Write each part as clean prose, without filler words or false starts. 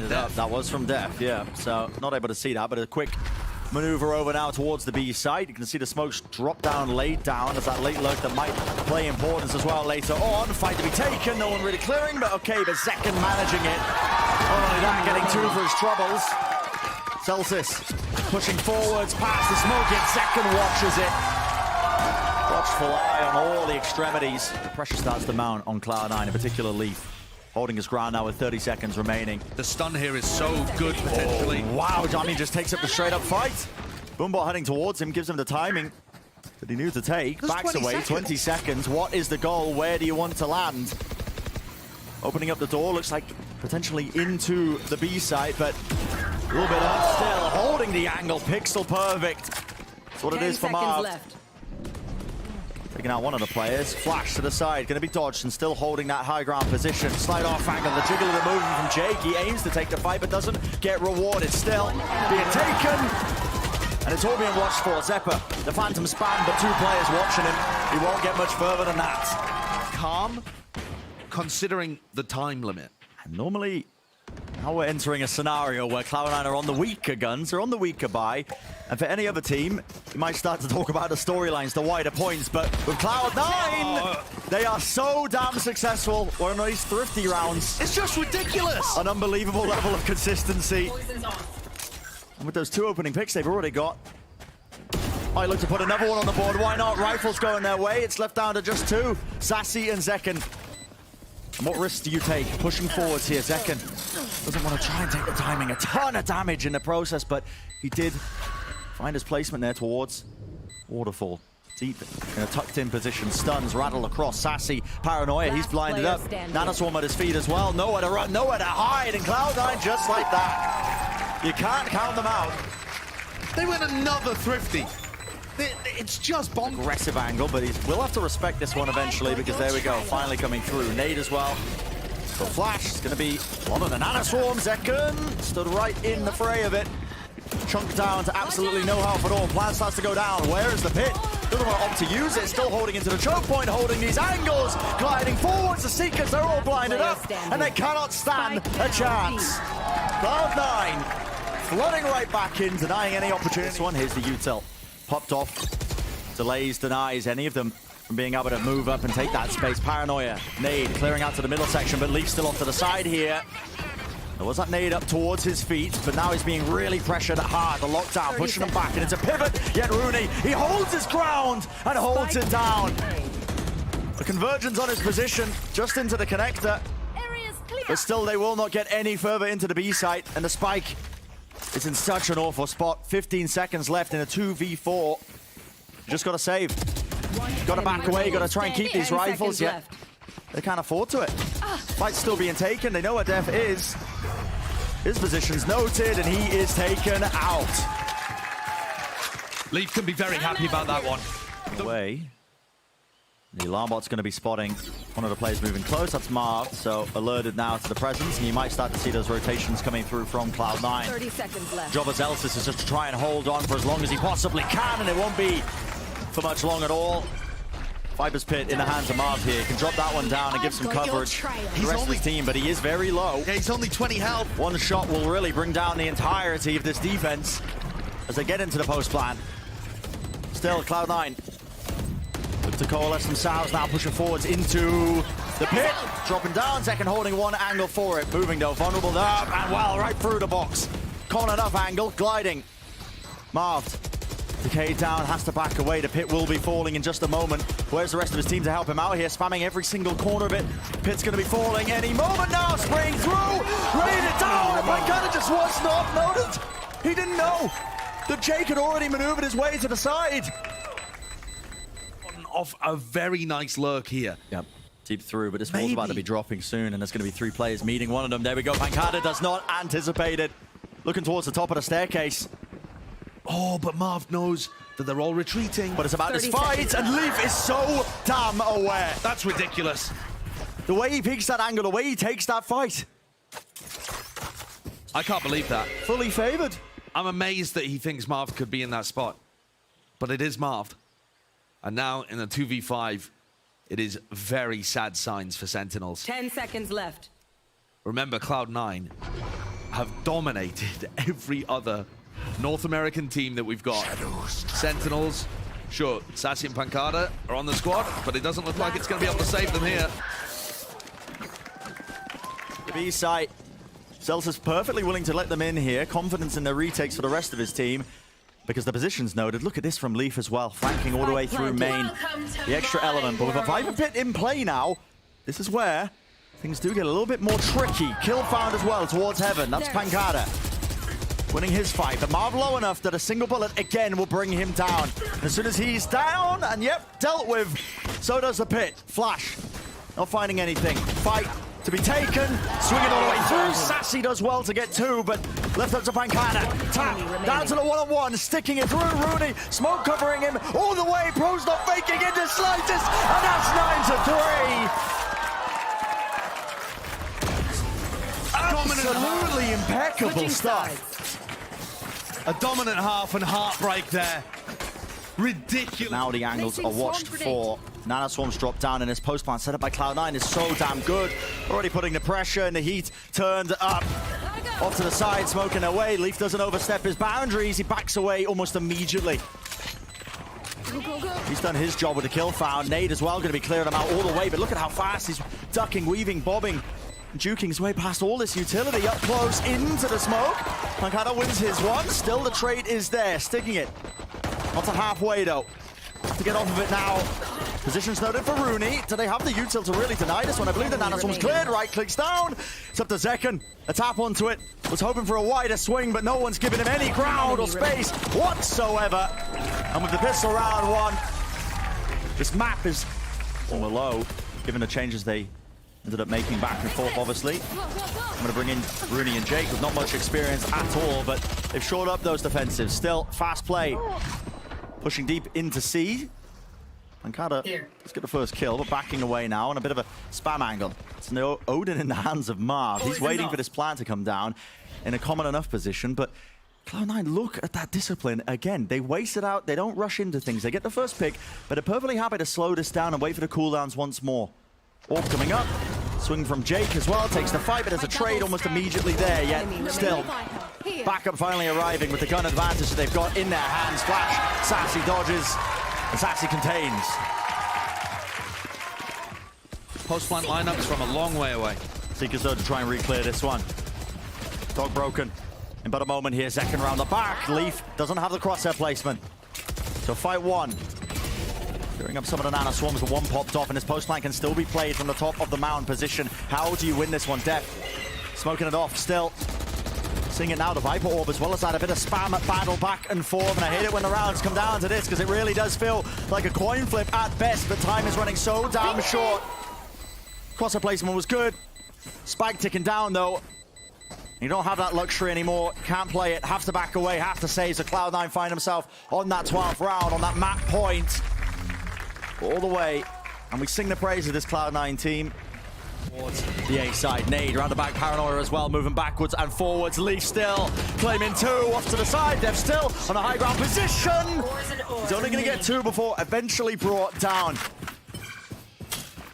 That was from dephh, yeah. So not able to see that, but a quick maneuver over now towards the B site. You can see the smokes drop down, laid down as that late lurk that might play importance as well later on. Fight to be taken, no one really clearing, but okay, but zekken managing it. Not only that, getting two for his troubles. Zellsis pushing forwards past the smoke, yet zekken watches it. Watchful eye on all the extremities. The pressure starts to mount on Cloud9, in particular leaf. Holding his ground now with 30 seconds remaining. The stun here is so good, potentially. Oh, wow, Johnny just takes up the straight-up fight. Boombot heading towards him, gives him the timing that he knew to take. There's Backs 20 away, seconds. 20 seconds. What is the goal? Where do you want to land? Opening up the door, looks like potentially into the B site, but a little bit on still. Holding the angle, pixel perfect. That's what it is for Marved. Taking out one of the players. Flash to the side, going to be dodged and still holding that high ground position. Slide off angle, the jiggle of the movement from jakee. Aims to take the fight, but doesn't get rewarded. Still being taken. And it's all being watched for. Xeppaa, the phantom spam, but two players watching him. He won't get much further than that. Calm, considering the time limit. And normally, now we're entering a scenario where Cloud9 are on the weaker guns, or on the weaker buy. And for any other team, you might start to talk about the storylines, the wider points. But with Cloud9, they are so damn successful. We're in these thrifty rounds. It's just ridiculous. An unbelievable level of consistency. And with those two opening picks they've already got, might look to put another one on the board. Why not? Rifles going their way. It's left down to just two, Sacy and zekken. And what risks do you take? Pushing forwards here, zekken doesn't want to try and take the timing. A ton of damage in the process, but he did find his placement there towards Waterfall. Deep in a tucked-in position. Stuns rattle across. Sacy, paranoia. He's blinded up. Nanoswarm at his feet as well. Nowhere to run, nowhere to hide. And Cloud9 just like that. You can't count them out. They went another thrifty. It's just bonkers. Aggressive angle, but we'll have to respect this one eventually because there we go. Finally coming through. Nade as well. So Flash is going to be one of the Nanoswarm. zekken stood right in the fray of it. Chunked down to absolutely no help at all. Plan starts to go down. Where is the pit? Doesn't want to opt to use it. Still holding into the choke point, holding these angles. Gliding forwards. The Seekers, they're all blinded up. And they cannot stand a chance. Cloud9 flooding right back in, denying any opportunity. This one, here's the util. Popped off. Delays, denies any of them from being able to move up and take that space. Paranoia. Nade clearing out to the middle section, but Leaf still off to the side here. There was that nade up towards his feet, but now he's being really pressured hard. The lockdown pushing him back, and it's a pivot. Yet runi, he holds his ground and holds it down. The convergence on his position, just into the connector. But still, they will not get any further into the B site, and the spike is in such an awful spot. 15 seconds left in a 2v4. Just got to save. Got to back away, got to try and keep these rifles, yet they can't afford to it. Fight's still being taken, they know where dephh is. His position's noted, and he is taken out. Leaf can be very happy about that one. Away. The alarm bot's going to be spotting one of the players moving close. That's Marved, so alerted now to the presence, and you might start to see those rotations coming through from Cloud9. 30 seconds left. Job of Zellsis is just to try and hold on for as long as he possibly can, and it won't be for much long at all. Viper's Pit in the hands of Marved here. Can drop that one down and give some coverage. The rest of his team, but he is very low. Yeah, he's only 20 health. One shot will really bring down the entirety of this defense as they get into the post plan. Still, Cloud9 look to coalesce themselves now, pushing forwards into the pit. Dropping down, zekken holding one angle for it. Moving though, vulnerable up and well, right through the box. Cornered up angle, gliding. Marved. Decay down, has to back away. The pit will be falling in just a moment. Where's the rest of his team to help him out here? Spamming every single corner of it. Pit's going to be falling any moment now. Spraying through. Raid it down. pANcada just was not noted. He didn't know that Jake had already maneuvered his way to the side. Off a very nice lurk here. Yep. Deep through, but this wall's about to be dropping soon, and there's going to be three players meeting one of them. There we go. pANcada does not anticipate it. Looking towards the top of the staircase. Oh, but Marv knows that they're all retreating. But it's about this fight, and Leaf is so damn aware. That's ridiculous. The way he peeks that angle, the way he takes that fight. I can't believe that. Fully favored. I'm amazed that he thinks Marv could be in that spot. But it is Marv. And now in a 2v5, it is very sad signs for Sentinels. 10 seconds left. Remember, Cloud9 have dominated every other North American team that we've got. Sentinels, sure, Sacy and pANcada are on the squad, but it doesn't look like it's going to be able to save them here. The B site. Zellsis perfectly willing to let them in here. Confidence in their retakes for the rest of his team. Because the position's noted. Look at this from Leaf as well. Flanking all the way through main. The extra element. But with a Viper Pit in play now, this is where things do get a little bit more tricky. Kill found as well towards heaven. That's pANcada. Winning his fight. But Marv low enough that a single bullet again will bring him down. And as soon as he's down, and yep, dealt with, so does the pit. Flash. Not finding anything. Fight to be taken. Swinging all the way through. Sacy does well to get two, but left up to pANcada. Tap. Down to the one-on-one. Sticking it through. Runi. Smoke covering him all the way. Pro's not faking in the slightest. And that's 9-3. Absolutely impeccable stuff. A dominant half and heartbreak there. Ridiculous. Now the angles are watched for. Nanoswarms drop down, and his post plant set up by Cloud9 is so damn good. Already putting the pressure and the heat turned up. Off to the side, smoking away. Leaf doesn't overstep his boundaries. He backs away almost immediately. He's done his job with the kill found. Nade as well, going to be clearing him out all the way, but look at how fast he's ducking, weaving, bobbing. Juking his way past all this utility, up close into the smoke. pANcada wins his one. Still the trade is there, sticking it. Not to halfway though. To get off of it now. Positions noted for runi. Do they have the util to really deny this one? I believe the nanoswarm's cleared. Right clicks down. It's up to zekken. A tap onto it. Was hoping for a wider swing, but no one's giving him any ground or space whatsoever. And with the pistol round one, this map is all low, given the changes they ended up making back and forth, obviously. I'm going to bring in runi and Jake with not much experience at all, but they've shored up those defensives. Still, fast play. Pushing deep into C. pANcada, let's get the first kill, but backing away now on a bit of a spam angle. It's no Odin in the hands of Marv. He's waiting for this plan to come down in a common enough position, but Cloud9, look at that discipline. Again, they waste it out. They don't rush into things. They get the first pick, but they're perfectly happy to slow this down and wait for the cooldowns once more. Orb coming up. Swing from Jake as well. Takes the fight, but there's a trade almost immediately there. Yet still, backup finally arriving with the gun advantage that they've got in their hands. Flash. Sacy dodges. And Sacy contains. Post-plant lineups from a long way away. Seekers though to try and re-clear this one. Dog broken. In but a moment here, zekken around the back. Leaf doesn't have the crosshair placement. So fight one. Clearing up some of the nanoswarms, the one popped off, and his post-plant can still be played from the top of the mountain position. How do you win this one? dephh smoking it off still. Seeing it now, the Viper Orb as well as that. A bit of spam at battle back and forth, and I hate it when the rounds come down to this because it really does feel like a coin flip at best, but time is running so damn short. Crosser placement was good. Spike ticking down though. You don't have that luxury anymore. Can't play it, have to back away, have to save. So Cloud9 find himself on that 12th round, on that map point. All the way, and we sing the praise of this Cloud9 team. Towards the A side, nade around the back, paranoia as well, moving backwards and forwards. Leaf still claiming two, off to the side. dephh still on a high ground position. He's only going to get two before eventually brought down.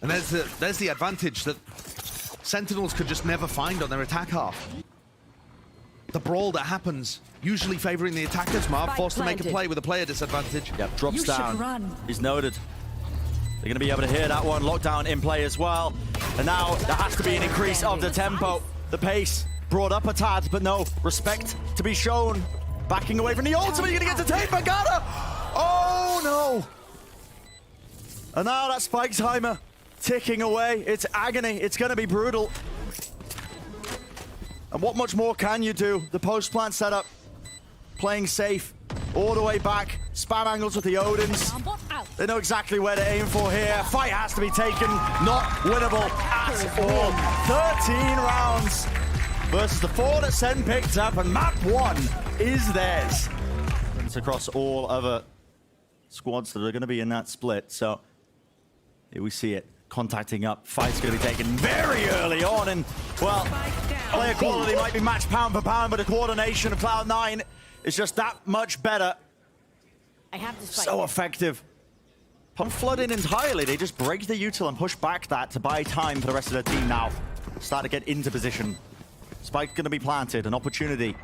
And there's the advantage that Sentinels could just never find on their attack half. The brawl that happens, usually favoring the attackers. Marv forced to make a play with a player disadvantage. Yep, drops down. He's noted. They're going to be able to hear that one. Lockdown in play as well. And now there has to be an increase of the tempo. The pace brought up a tad, but no respect to be shown. Backing away from the ultimate. You're going to get to take pANcada. Oh no. And now that spike timer ticking away. It's agony. It's going to be brutal. And what much more can you do? The post plant setup, playing safe all the way back. Spam angles with the Odins. They know exactly where to aim for here. Fight has to be taken. Not winnable at all. 13 rounds versus the 4 that Sen picked up, and map 1 is theirs. It's across all other squads that are going to be in that split. So here we see it. Contacting up. Fight's going to be taken very early on, and well, player quality might be matched pound for pound, but the coordination of Cloud9 is just that much better. So effective. Pump flood in entirely. They just break the util and push back that to buy time for the rest of their team now. Start to get into position. Spike going to be planted, an opportunity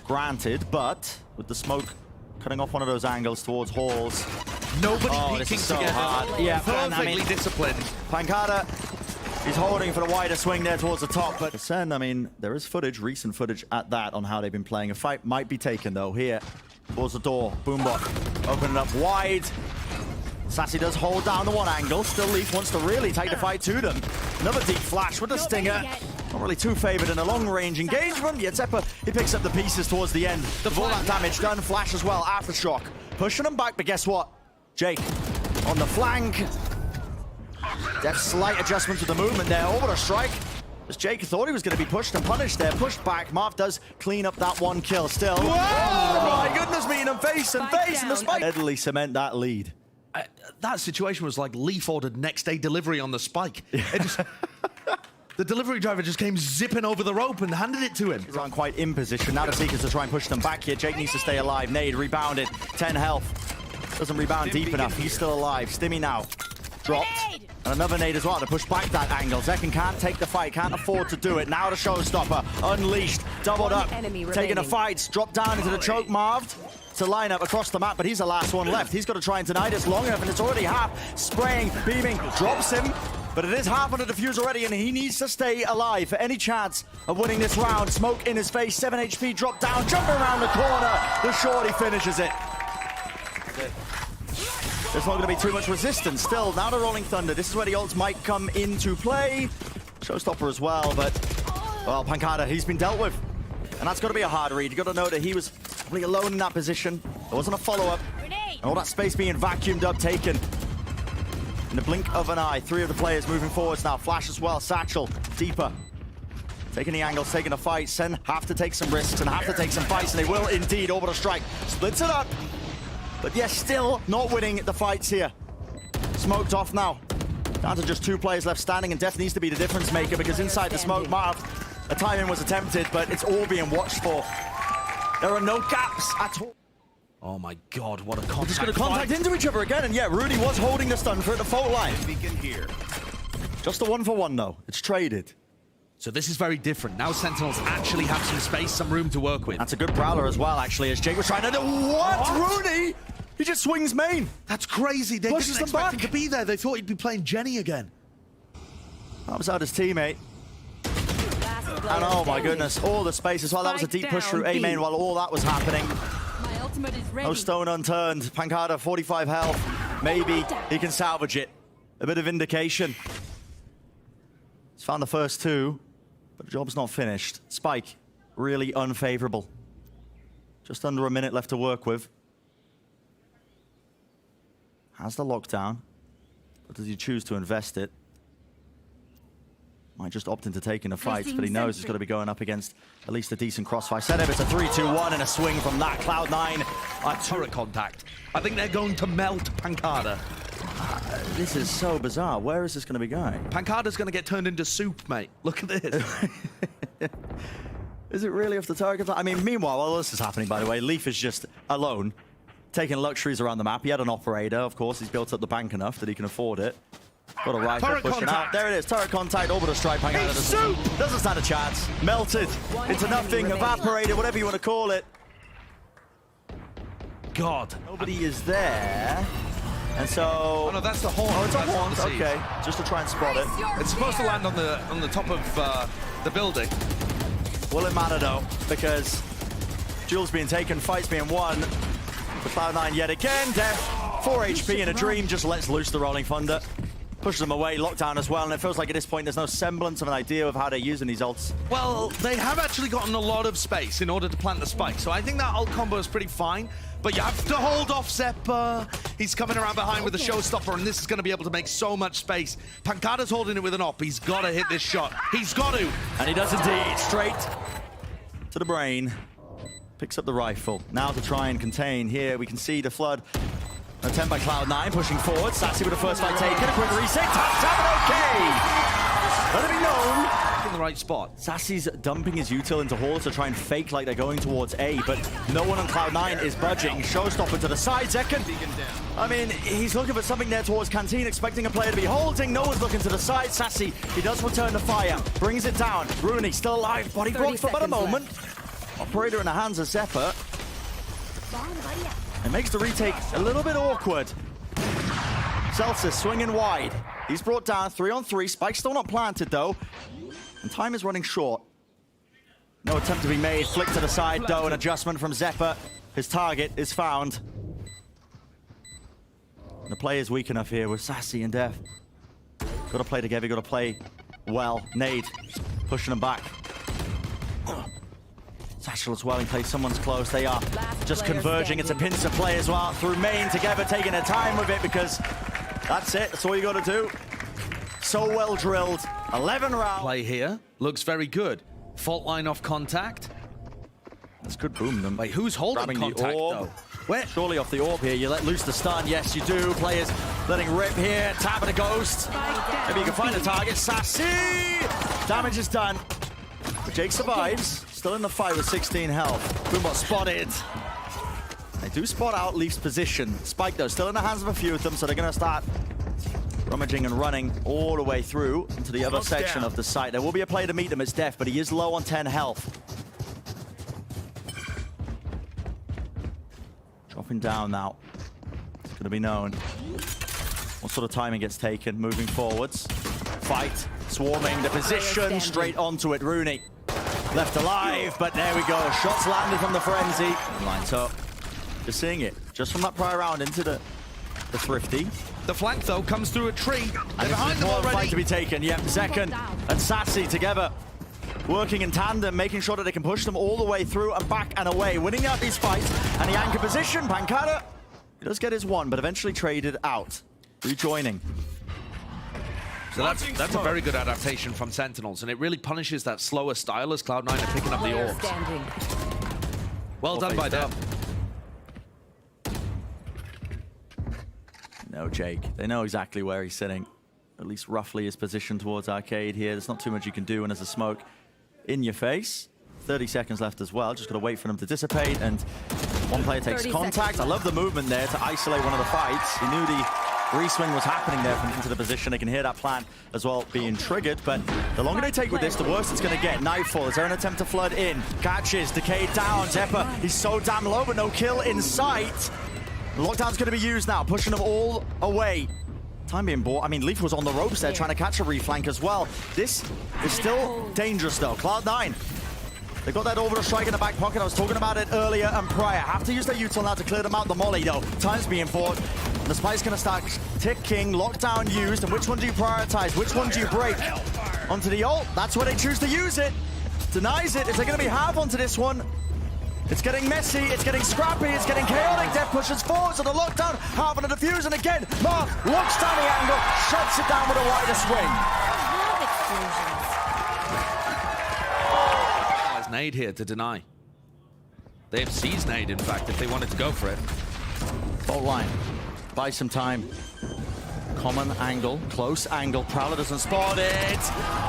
granted, but with the smoke cutting off one of those angles towards halls. Nobody This peeking is so together. hard. Yeah, Perfectly disciplined. pANcada, he's holding for the wider swing there towards the top, but Sen, I mean, there is footage, recent footage at that on how they've been playing. A fight might be taken though here towards the door. Boombot opening up wide. Sacy does hold down the one angle. Still leaf wants to really take the fight to them. Another deep flash with the stinger. Not really too favored in a long-range engagement. Yet Xeppaa, he picks up the pieces towards the end. The full damage done. Flash as well. Aftershock. Pushing them back, but guess what? Jake on the flank. dephh slight adjustment to the movement there. Over the strike. As Jake thought he was going to be pushed and punished there. Pushed back. Marv does clean up that one kill still. Whoa! My goodness, meeting him face and face. And the spike steadily cement that lead. That situation was like Leaf ordered next day delivery on the spike. It just, the delivery driver just came zipping over the rope and handed it to him. He's on quite in position. Now the Seekers to try and push them back here. Jake needs to stay alive. Nade rebounded. 10 health. Doesn't rebound deep enough. He's still alive. Stimmy now. Dropped. And another nade as well to push back that angle. Zekken can't take the fight. Can't afford to do it. Now the showstopper. Unleashed. Doubled up. Taking the fights. Dropped down into the choke. Marved to line up across the map, but he's the last one left. He's got to try and deny this long enough, and it's already half. Spraying, beaming, drops him, but it is half on the defuse already, and he needs to stay alive for any chance of winning this round. Smoke in his face, 7 HP, drop down, jumping around the corner. The shorty finishes it. There's not going to be too much resistance. Still, now the Rolling Thunder. This is where the ults might come into play. Showstopper as well, but, well, pANcada, he's been dealt with. And that's got to be a hard read. You got to know that he was probably alone in that position. There wasn't a follow-up. And all that space being vacuumed up, taken. In the blink of an eye, 3 of the players moving forwards now. Flash as well, Satchel, deeper. Taking the angles, taking a fight. Sen have to take some risks and have to take some fights, and they will indeed. Orbital strike, splits it up. But yes, still not winning the fights here. Smoked off now. Down to just 2 players left standing, and dephh needs to be the difference maker because inside the smoke, Marv, a timing was attempted, but it's all being watched for. There are no gaps at all. Oh my God, what a contact. Just going to contact into each other again, and yeah, Runi was holding the stun for the fault line. Here. Just a 1-for-1 though. It's traded. So this is very different. Now Sentinels actually have some space, some room to work with. That's a good prowler as well, actually, as Jake was trying to do. What? Runi? He just swings main. That's crazy. They Pushes didn't them expect him back. to be there. They thought he'd be playing Jenny again. That was out his teammate. And oh my goodness, all the space as well. That was a deep push through A main while all that was happening. My ultimate is ready. No stone unturned. pANcada, 45 health. Maybe he can salvage it. A bit of indication. He's found the first 2, but the job's not finished. Spike, really unfavorable. Just under a minute left to work with. Has the lockdown, but does he choose to invest it? Might just opt into taking the fights, but he knows he's got to be going up against at least a decent crossfire setup. It's a 3-2-1 and a swing from that. Cloud9 A turret contact. I think they're going to melt pANcada. This is so bizarre. Where is this going to be going? pANcada's going to get turned into soup, mate. Look at this. Is it really off the target? I mean, meanwhile, while this is happening, by the way, Leaf is just alone, taking luxuries around the map. He had an operator, of course. He's built up the bank enough that he can afford it. Got a rifle Turret pushing out. contact. There it is. Turret contact. Orbital strike. Doesn't stand a chance. Melted into nothing. Evaporated. Whatever you want to call it. God. Nobody is there. And so... Oh no, that's the horn. Oh, it's a That's horn. the siege. Okay. Just to try and spot it. It's supposed to land on the top of the building. Will it matter though? Because Jules being taken, fights being won. For Cloud9 yet again. dephh, 4 HP in a dream, just lets loose the Rolling Thunder. Pushes them away, lockdown as well, and it feels like at this point there's no semblance of an idea of how they're using these ults. Well, they have actually gotten a lot of space in order to plant the spike, so I think that ult combo is pretty fine. But you have to hold off Xeppaa. He's coming around behind with a showstopper, and this is going to be able to make so much space. pANcada's holding it with an op. He's got to hit this shot. He's got to. And he does indeed. Straight to the brain. Picks up the rifle. Now to try and contain. Here we can see the flood. An attempt by Cloud9 pushing forward. Sacy with the first fight taken. A quick reset. Tap, tap, okay. Let it be known in the right spot. Sacy's dumping his util into Hall to try and fake like they're going towards A, but no one on Cloud9 is budging. Showstopper to the side, zekken. I mean, he's looking for something there towards Canteen, expecting a player to be holding. No one's looking to the side. Sacy, he does return the fire, brings it down. Runi still alive, body blocked for about a moment. Operator in the hands of Xeppaa. It makes the retake a little bit awkward. Zellsis swinging wide. He's brought down 3-on-3. Spike's still not planted, though. And time is running short. No attempt to be made. Flick to the side, though. An adjustment from Xeppaa. His target is found. The play is weak enough here with Sacy and dephh. Got to play together. Got to play well. Nade pushing them back. Satchel as well in case someone's close. They are just converging. It's a pincer play as well through main together, taking their time with it because that's it. That's all you got to do. So well drilled. 11 rounds. Play here looks very good. Fault line off contact. That's good boom them. Wait, who's holding Grabbing contact the orb. though? Where? Surely off the orb here. You let loose the stun. Yes, you do. Players letting rip here. Tapping a ghost. Maybe you can find the target. Sacy! Damage is done. But Jake survives. Still in the fight with 16 health. Boombot spotted. They do spot out Leaf's position. Spike, though, still in the hands of a few of them, so they're going to start rummaging and running all the way through into the other section of the site. There will be a play to meet them. It's dephh, but he is low on 10 health. Dropping down now. It's going to be known what sort of timing gets taken moving forwards. Fight, swarming, the position, straight onto it. Runi left alive, but there we go. Shots landed from the frenzy. Lines up. Just seeing it. Just from that prior round into the thrifty. The flank, though, comes through a tree. And behind them more already. fight to be taken. Yep, zekken and Sacy together. Working in tandem, making sure that they can push them all the way through and back and away. Winning out these fights. And the anchor position, pANcada, he does get his one, but eventually traded out. Rejoining. So that's a very good adaptation from Sentinels, and it really punishes that slower style as Cloud9 are picking up the orbs. Well done by them. No, Jake. They know exactly where he's sitting. At least roughly his position towards arcade here. There's not too much you can do when there's a smoke in your face. 30 seconds left as well. Just got to wait for them to dissipate, and one player takes contact. I love the movement there to isolate one of the fights. He knew the re-swing was happening there from into the position. They can hear that plan as well being triggered, but the longer they take with this, the worse it's going to get. Nightfall, is there an attempt to flood in? Catches, decayed down. Xeppaa, he's so damn low, but no kill in sight. Lockdown's going to be used now, pushing them all away. Time being bought. I mean, Leaf was on the ropes there, trying to catch a reflank as well. This is still dangerous, though. Cloud9, they've got that orbital strike in the back pocket. I was talking about it earlier and prior. Have to use their util now to clear them out. The molly, though. Time's being bought. The spike's going to start ticking. Lockdown used. And which one do you prioritize? Which one do you break? Onto the ult. That's where they choose to use it. Denies it. Is there going to be half onto this one? It's getting messy, it's getting scrappy, it's getting chaotic. dephh pushes forward to the lockdown, half on the defuse, and again, Marved looks down the angle, shuts it down with a wider swing. There's nade here to deny. They have seized nade, in fact, if they wanted to go for it. Fault line, buy some time. Common angle, close angle. Prowler doesn't spot it.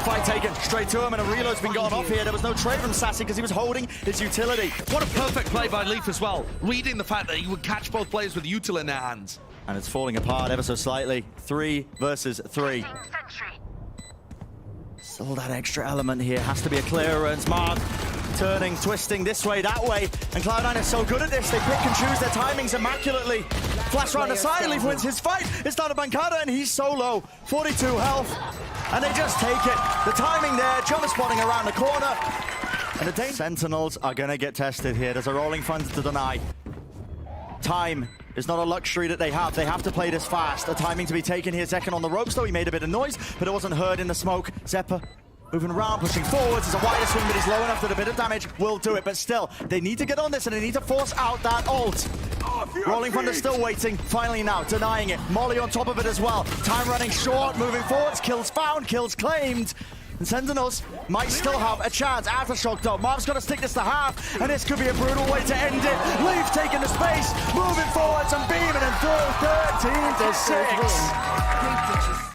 Fight taken straight to him, and a reload's been gone off here. There was no trade from Sacy because he was holding his utility. What a perfect play by Leaf as well, reading the fact that he would catch both players with util in their hands. And it's falling apart ever so slightly. 3 versus 3. Still that extra element here. Has to be a clearance. Marved turning, twisting this way, that way. And Cloud9 is so good at this. They pick and choose their timings immaculately. Flash around the side, Leaf wins his fight. It's down to pANcada, and he's so low. 42 health. And they just take it. The timing there, jump spotting around the corner. And the Sentinels are going to get tested here. There's a rolling front to deny. Time is not a luxury that they have. They have to play this fast. A timing to be taken here. Zekken on the ropes, though. He made a bit of noise, but it wasn't heard in the smoke. Xeppaa moving around, pushing forwards. It's a wider swing, but he's low enough that a bit of damage will do it. But still, they need to get on this, and they need to force out that ult. Rolling Thunder still waiting. Finally now, denying it. Molly on top of it as well. Time running short, moving forwards. Kills found, kills claimed. And Sentinels might still have a chance. Aftershock, though. Marv's got to stick this to half, and this could be a brutal way to end it. Leaf taking the space, moving forwards and beaming and through 13 to 6.